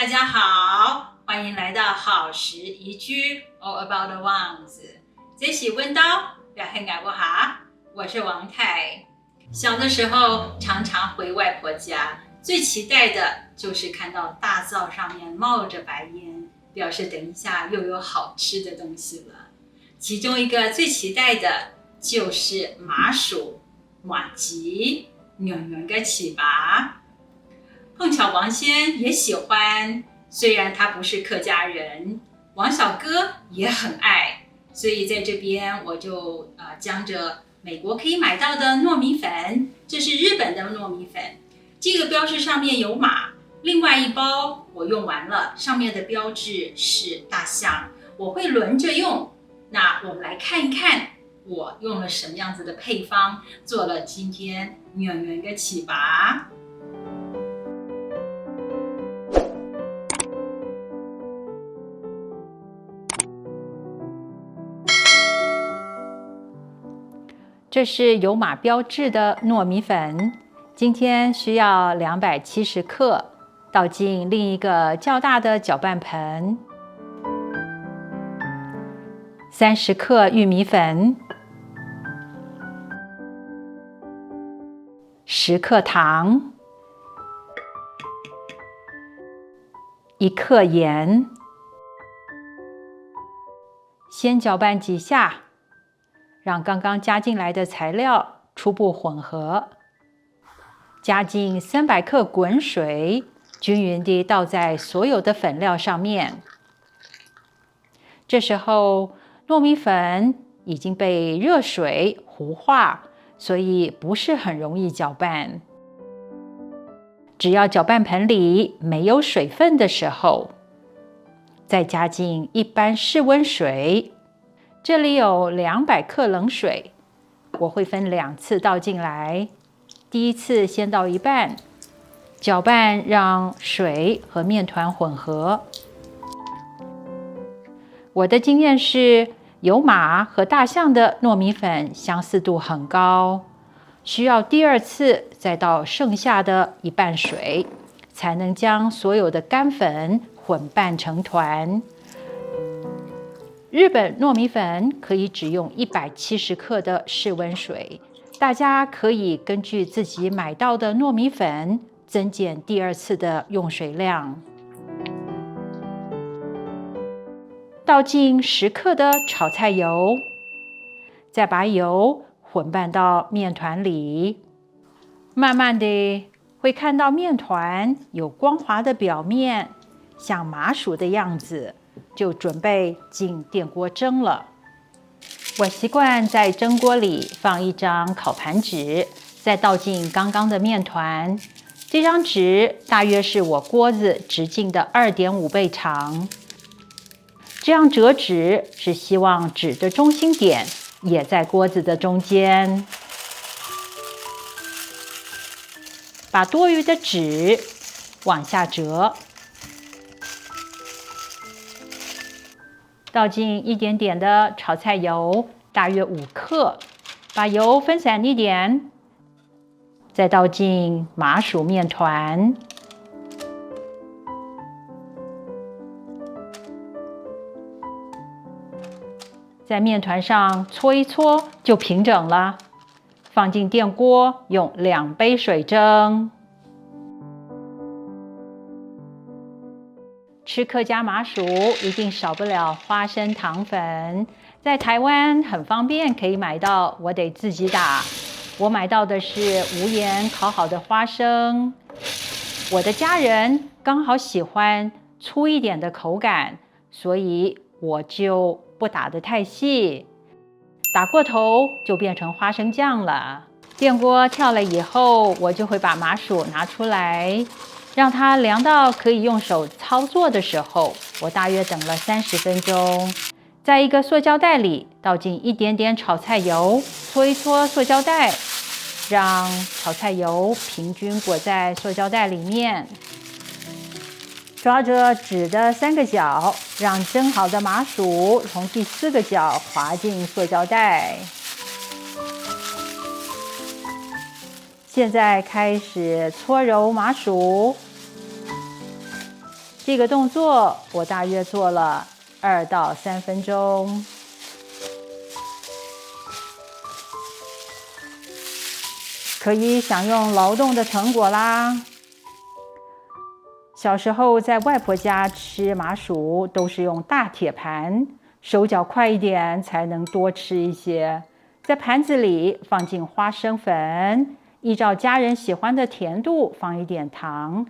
大家好，欢迎来到好时宜居 All About the Ones。这是温刀，表现改不好，我是王太。小的时候常常回外婆家，最期待的就是看到大灶上面冒着白烟，表示等一下又有好吃的东西了。其中一个最期待的就是麻薯、麻糬、圆圆的糍粑。碰巧王先也喜欢，虽然他不是客家人，王小哥也很爱，所以在这边我就将着美国可以买到的糯米粉，这是日本的糯米粉，这个标志上面有马，另外一包我用完了，上面的标志是大象，我会轮着用。那我们来看一看我用了什么样子的配方，做了今天圆圆的糍粑。这是有码标志的糯米粉，今天需要270克，倒进另一个较大的搅拌盆。30克玉米粉，10克糖，1克盐，先搅拌几下，让刚刚加进来的材料初步混合，加进300克滚水，均匀地倒在所有的粉料上面。这时候糯米粉已经被热水糊化，所以不是很容易搅拌。只要搅拌盆里没有水分的时候，再加进一般室温水。这里有200克冷水，我会分2次倒进来。第一次先倒一半，搅拌让水和面团混合。我的经验是，有马和大象的糯米粉相似度很高，需要第2次再倒剩下的一半水，才能将所有的干粉混拌成团。日本糯米粉可以只用170克的室温水，大家可以根据自己买到的糯米粉增减第2次的用水量。倒进10克的炒菜油，再把油混拌到面团里，慢慢的会看到面团有光滑的表面，像麻薯的样子，就准备进电锅蒸了。我习惯在蒸锅里放一张烤盘纸，再倒进刚刚的面团。这张纸大约是我锅子直径的2.5倍长。这样折纸是希望纸的中心点也在锅子的中间。把多余的纸往下折，倒进一点点的炒菜油，大约5克，把油分散一点，再倒进麻薯面团，在面团上搓一搓就平整了。放进电锅，用2杯水蒸。吃客家麻薯一定少不了花生糖粉，在台湾很方便可以买到，我得自己打。我买到的是无盐烤好的花生。我的家人刚好喜欢粗一点的口感，所以我就不打得太细，打过头就变成花生酱了。电锅跳了以后，我就会把麻薯拿出来，让它凉到可以用手操作的时候，我大约等了30分钟。在一个塑胶袋里倒进一点点炒菜油，搓一搓塑胶袋，让炒菜油平均裹在塑胶袋里面。抓着纸的3个角，让蒸好的麻薯从第4个角滑进塑胶袋。现在开始搓揉麻薯，这个动作我大约做了2到3分钟。可以享用劳动的成果啦。小时候在外婆家吃麻薯，都是用大铁盘，手脚快一点才能多吃一些。在盘子里放进花生粉，依照家人喜欢的甜度放一点糖。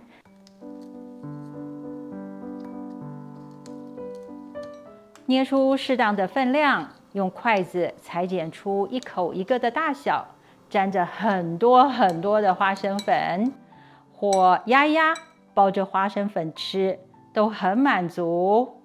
捏出适当的分量，用筷子裁剪出一口一个的大小，沾着很多很多的花生粉，或压一压，包着花生粉吃，都很满足。